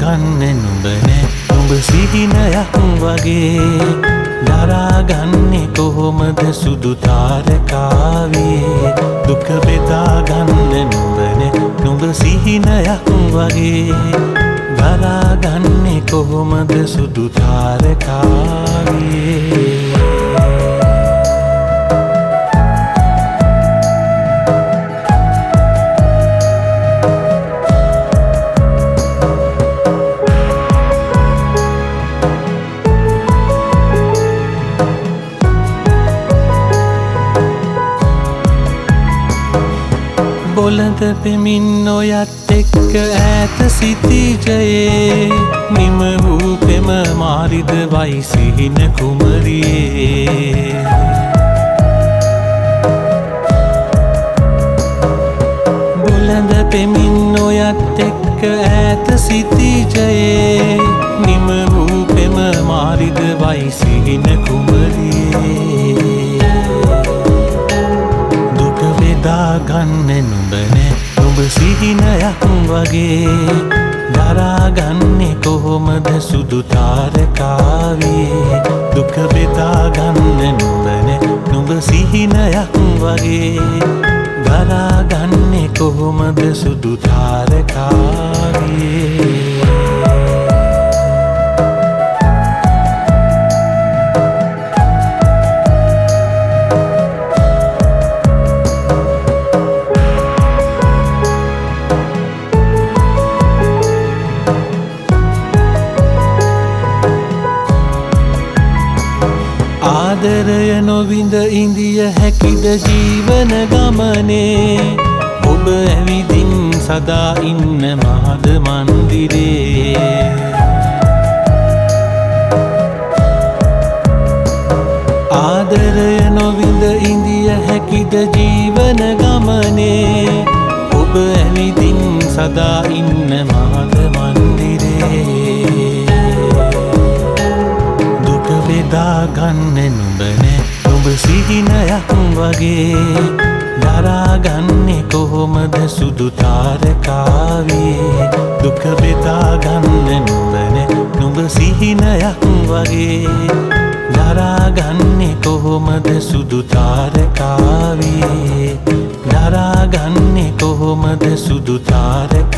බෙදාගන්න නුඹනේ නුඹ සිහිනයක් වගේ දරාගන්නේ කොහොමද සුදු තාරකාවේ දුක බෙදාගන්න නුඹනේ නුඹ සිහිනයක් වගේ දරාගන්නේ කොහොමද සුදු තාරකාවේ බොළඳ පෙමින් ඔයත් එක්ක ඈත සිටිජයේ නිම වූ පෙම මාරිද වයි සිහින කුමරියේ බොළඳ පෙමින් ඔයත් එක්ක ඈත සිටිජයේ නිම වූ පෙම මාරිද වයි සිහින කුමරියේ බෙදාගන්න නුඹනේ නුඹ සිහිනයක් වගේ දරාගන්නේ කොහොමද සුදු තාරකාවේ දුක බෙදාගන්න නුඹනේ නුඹ සිහිනයක් වගේ දරාගන්නේ කොහොමද සුදු තාරකාවේ ආදරය නොවිඳ ඉන්දිය හැකිද ජීවන ගමනේ ඔබ ඇවිදින් සදා ඉන්න මහද මන්දිරේ ආදරය නොවිඳ ඉන්දිය හැකිද ජීවන ගමනේ ඔබ ඇවිදින් සදා ඉන්න මහද මන්දිරේ බෙදාගන්න නුඹනේ නුඹ සිහිනයක් වගේ දරාගන්නේ කොහොමද සුදු තාරකාවේ දුක බෙදාගන්න නුඹනේ නුඹ සිහිනයක් වගේ දරාගන්නේ කොහොමද සුදු තාරකාවේ දරාගන්නේ කොහොමද සුදු තාරකාවේ